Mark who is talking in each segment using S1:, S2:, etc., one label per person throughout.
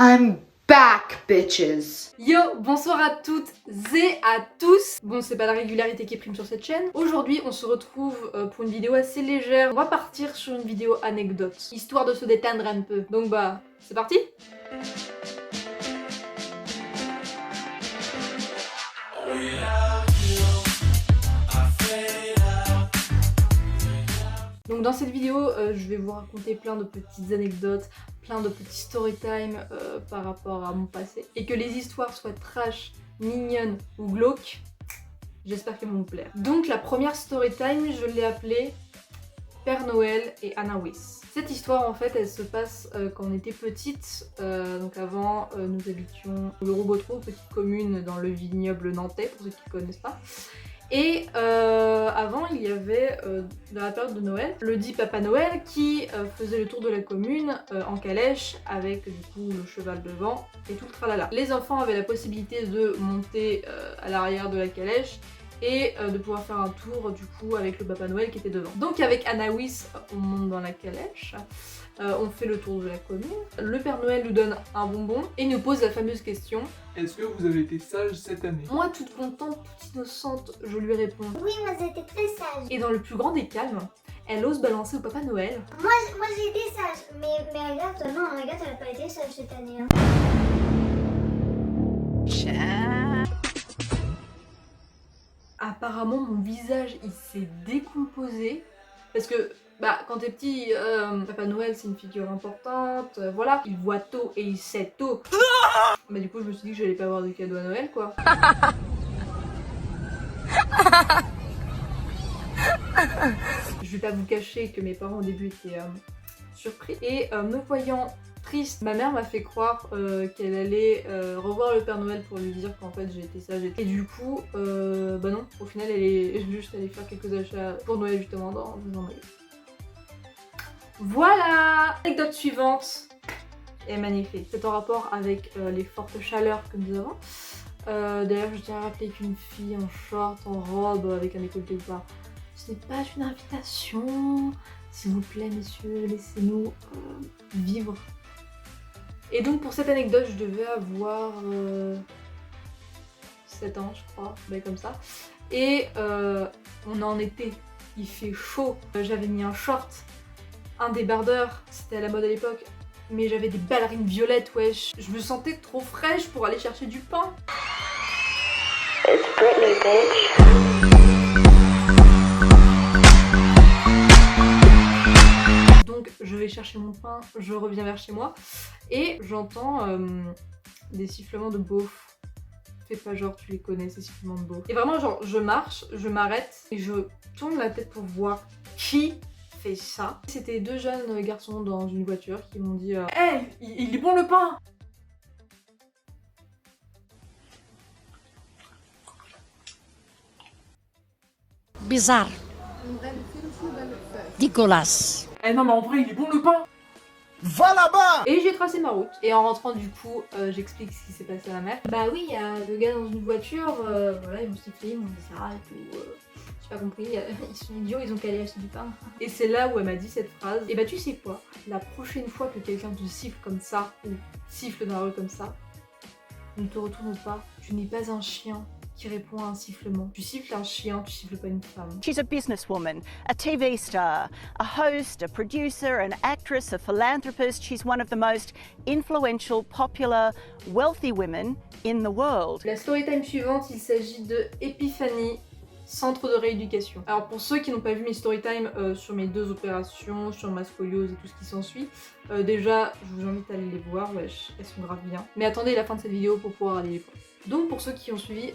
S1: I'm back, bitches!
S2: Yo, bonsoir à toutes et à tous. Bon, c'est pas la régularité qui prime sur cette chaîne. Aujourd'hui, on se retrouve pour une vidéo assez légère. On va partir sur une vidéo anecdote, histoire de se détendre un peu. Donc bah, c'est parti! Donc dans cette vidéo, je vais vous raconter plein de petites anecdotes, plein de petits story time par rapport à mon passé. Et que les histoires soient trash, mignonnes ou glauques, j'espère qu'elles vont vous plaire. Donc la première story time, je l'ai appelée Père Noël et Anna Wyss. Cette histoire en fait, elle se passe quand on était petite. Donc avant, nous habitions le Robotro, petite commune dans le vignoble nantais, pour ceux qui ne connaissent pas. Et avant, il y avait, dans la période de Noël, le dit Papa Noël qui faisait le tour de la commune en calèche avec du coup le cheval devant et tout le tralala. Les enfants avaient la possibilité de monter à l'arrière de la calèche et de pouvoir faire un tour du coup avec le Papa Noël qui était devant. Donc avec Anna Wyss, on monte dans la calèche. On fait le tour de la commune, le Père Noël nous donne un bonbon et nous pose la fameuse question:
S3: est-ce que vous avez été sage cette année?
S2: Moi, toute contente, toute innocente, je lui réponds:
S4: oui, moi j'ai été très sage.
S2: Et dans le plus grand des calmes, elle ose balancer au Papa Noël:
S4: Moi j'ai été sage, mais regarde, non, regarde, elle a pas été sage cette année.
S2: Apparemment, mon visage, il s'est décomposé parce que bah, quand t'es petit, Papa Noël c'est une figure importante, voilà, il voit tôt et il sait tôt. Bah du coup je me suis dit que j'allais pas avoir de cadeau à Noël quoi. Je vais pas vous cacher que mes parents au début étaient surpris et me voyant triste, ma mère m'a fait croire qu'elle allait revoir le Père Noël pour lui dire qu'en fait j'ai été sage et du coup bah non, au final elle est juste allée faire quelques achats pour Noël justement dans un magasin. Voilà! Anecdote suivante est magnifique. C'est en rapport avec les fortes chaleurs que nous avons. D'ailleurs, je tiens à rappeler qu'une fille en short, en robe, avec un décolleté ou pas, ce n'est pas une invitation. S'il vous plaît, messieurs, laissez-nous vivre. Et donc, pour cette anecdote, je devais avoir 7 ans, je crois, comme ça. Et on est en été, il fait chaud. J'avais mis un short, un débardeur, c'était à la mode à l'époque, mais j'avais des ballerines violettes, wesh. Je me sentais trop fraîche pour aller chercher du pain.
S5: It's Britney, bitch.
S2: Donc je vais chercher mon pain, je reviens vers chez moi, et j'entends des sifflements de beauf. Fais pas genre tu les connais, ces sifflements de beauf. Et vraiment genre je marche, je m'arrête, et je tourne la tête pour voir qui fait ça. C'était deux jeunes garçons dans une voiture qui m'ont dit hey, il est bon le pain!
S6: Bizarre. Dégueulasse.
S3: Eh non mais en vrai il est bon le pain!
S6: Va là-bas!
S2: Et j'ai tracé ma route. Et en rentrant du coup, j'explique ce qui s'est passé à ma mère. Bah oui, il y a deux gars dans une voiture, voilà, ils m'ont sifflé, ils m'ont dit ça et tout. J'ai pas compris, ils sont idiots, ils ont qu'à aller acheter du pain. Et c'est là où elle m'a dit cette phrase: et bah tu sais quoi, la prochaine fois que quelqu'un te siffle comme ça, ou siffle dans la rue comme ça, ne te retourne pas, tu n'es pas un chien qui répond à un sifflement. Tu siffles un chien, tu siffles pas une femme.
S7: She's a businesswoman, a TV star, a host, a producer, an actress, a philanthropist. She's one of the most influential, popular, wealthy women in the world.
S2: La storytime suivante, il s'agit de Epiphanie, centre de rééducation. Alors pour ceux qui n'ont pas vu mes storytime sur mes deux opérations, sur ma scoliose et tout ce qui s'ensuit, déjà je vous invite à aller les voir, wesh, elles sont grave bien. Mais attendez la fin de cette vidéo pour pouvoir aller les voir. Donc pour ceux qui ont suivi,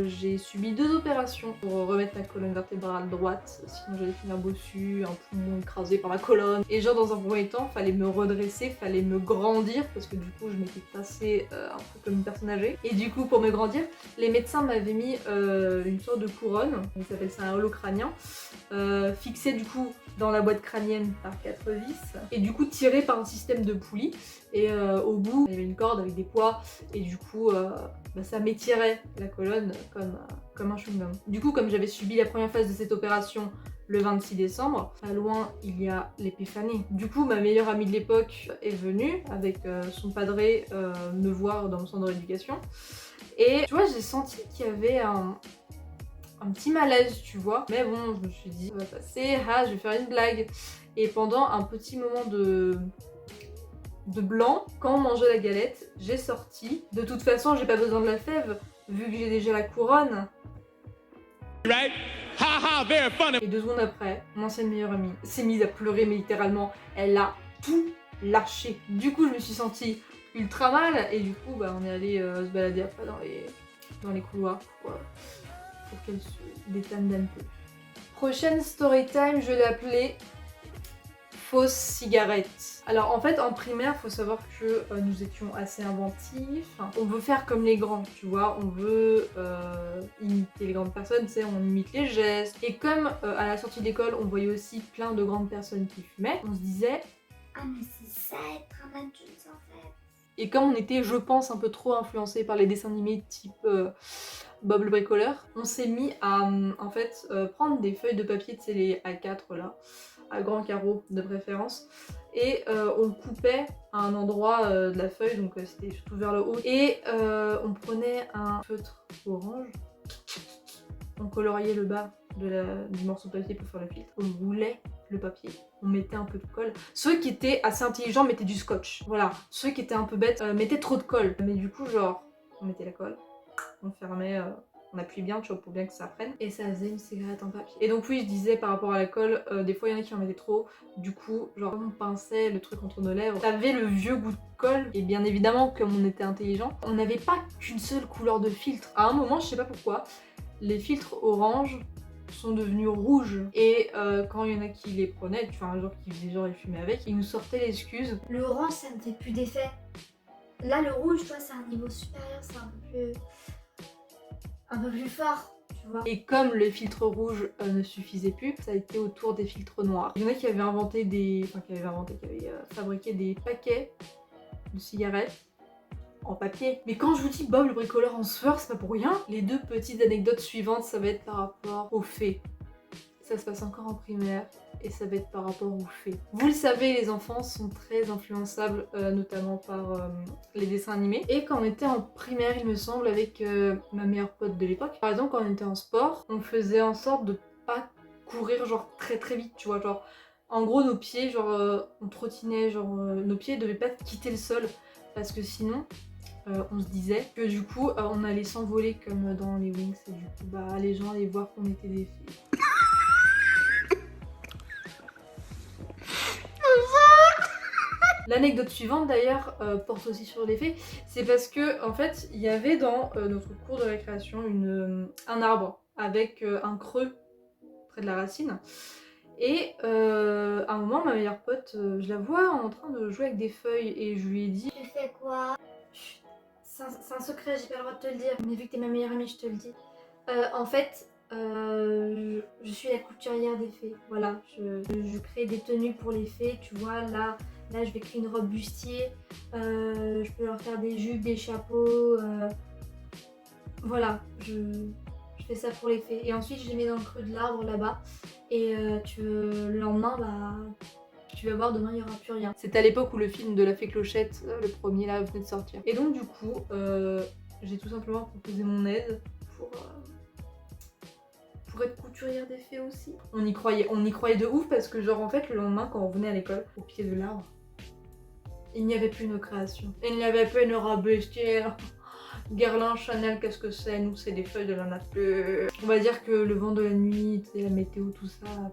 S2: j'ai subi 2 opérations pour remettre ma colonne vertébrale droite, sinon j'allais finir bossu, un poumon écrasé par ma colonne. Et genre dans un premier temps, fallait me redresser, fallait me grandir, parce que du coup je m'étais tassée un peu comme une personne âgée. Et du coup pour me grandir, les médecins m'avaient mis une sorte de couronne, on s'appelle ça un holocrânien, fixé du coup dans la boîte crânienne par 4 vis et du coup tiré par un système de poulies et au bout il y avait une corde avec des poids et du coup ça m'étirait la colonne comme un chewing-gum. Du coup comme j'avais subi la première phase de cette opération le 26 décembre, pas loin il y a l'épiphanie. Du coup ma meilleure amie de l'époque est venue avec son padré me voir dans mon centre de rééducation et tu vois j'ai senti qu'il y avait un petit malaise, tu vois. Mais bon, je me suis dit, ça va passer, je vais faire une blague. Et pendant un petit moment de blanc, quand on mangeait la galette, j'ai sorti. De toute façon, j'ai pas besoin de la fève, vu que j'ai déjà la couronne.
S8: Right? Ha ha, very funny.
S2: Et 2 secondes après, mon ancienne meilleure amie s'est mise à pleurer, mais littéralement, elle a tout lâché. Du coup, je me suis sentie ultra mal, et du coup, on est allé se balader après dans les couloirs pour qu'elle se détende un peu. Prochaine story time, je l'ai appelée fausse cigarette. Alors en fait en primaire, faut savoir que nous étions assez inventifs. On veut faire comme les grands, tu vois, on veut imiter les grandes personnes, tu sais, on imite les gestes. Et comme à la sortie de l'école, on voyait aussi plein de grandes personnes qui fumaient, on se disait
S4: ah mais c'est ça être un adulte en fait.
S2: Et comme on était, je pense, un peu trop influencés par les dessins animés type Bob le bricoleur, on s'est mis à en fait prendre des feuilles de papier, tu sais les A4 là, à grands carreaux de préférence, et on coupait à un endroit de la feuille, donc c'était surtout vers le haut, et on prenait un feutre orange, on coloriait le bas du morceau de papier pour faire le filtre, on roulait le papier, on mettait un peu de colle. Ceux qui étaient assez intelligents mettaient du scotch, voilà. Ceux qui étaient un peu bêtes mettaient trop de colle, mais du coup genre on mettait la colle, on fermait, on appuie bien, tu vois, pour bien que ça prenne, et ça faisait une cigarette en papier. Et donc oui, je disais par rapport à la colle, des fois il y en a qui en mettaient trop, du coup genre on pinçait le truc entre nos lèvres, t'avais le vieux goût de colle, et bien évidemment comme on était intelligent, on n'avait pas qu'une seule couleur de filtre. À un moment, je sais pas pourquoi, les filtres orange sont devenus rouges, et quand il y en a qui les prenaient, tu vois, un jour qui faisait genre ils fumaient avec, ils nous sortaient l'excuse.
S4: Le orange ça ne fait plus d'effet. Là le rouge, toi c'est un niveau supérieur, c'est un peu plus fort, tu vois.
S2: Et comme le filtre rouge ne suffisait plus, ça a été au tour des filtres noirs. Il y en a qui avaient inventé qui avaient fabriqué des paquets de cigarettes en papier. Mais quand je vous dis Bob le bricoleur en sueur, c'est pas pour rien. Les 2 petites anecdotes suivantes, ça va être par rapport aux faits. Ça se passe encore en primaire et ça va être par rapport aux faits. Vous le savez, les enfants sont très influençables, notamment par les dessins animés. Et quand on était en primaire, il me semble, avec ma meilleure pote de l'époque, par exemple, quand on était en sport, on faisait en sorte de pas courir genre très très vite, tu vois, genre en gros nos pieds, genre on trottinait, genre nos pieds devaient pas quitter le sol parce que sinon on se disait que du coup on allait s'envoler comme dans les Wings et du coup les gens allaient voir qu'on était des filles. L'anecdote suivante d'ailleurs porte aussi sur les faits, c'est parce que en fait il y avait dans notre cours de récréation un arbre avec un creux près de la racine. Et à un moment, ma meilleure pote, je la vois en train de jouer avec des feuilles et je lui ai dit...
S4: Tu fais quoi? C'est un secret, j'ai pas le droit de te le dire, mais vu que t'es ma meilleure amie, je te le dis. En fait, je suis la couturière des fées, voilà. Je crée des tenues pour les fées, tu vois, là je vais créer une robe bustier, je peux leur faire des jupes, des chapeaux, voilà, je fais ça pour les fées. Et ensuite je les mets dans le creux de l'arbre là-bas, et le lendemain, tu vas voir, demain il n'y aura plus rien. C'était à l'époque où le film de la fée Clochette, le premier là, venait de sortir. Et donc du coup, j'ai tout simplement proposé mon aide pour être couturière des fées aussi. On y croyait de ouf parce que genre en fait le lendemain quand on venait à l'école, au pied de l'arbre, il n'y avait plus nos créations. Il n'y avait plus nos robes bustières. Guerlain, Chanel, qu'est-ce que c'est? Nous c'est des feuilles de la nature. On va dire que le vent de la nuit, la météo, tout ça a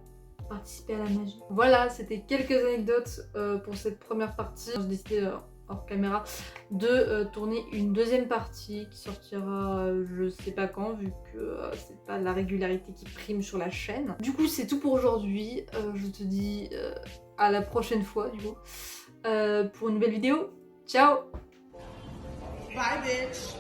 S4: participé à la magie. Voilà, c'était quelques anecdotes pour cette première partie. J'ai décidé hors caméra de tourner une deuxième partie qui sortira je sais pas quand vu que c'est pas la régularité qui prime sur la chaîne. Du coup c'est tout pour aujourd'hui, je te dis à la prochaine fois du coup pour une nouvelle vidéo. Ciao.
S6: Bye, bitch.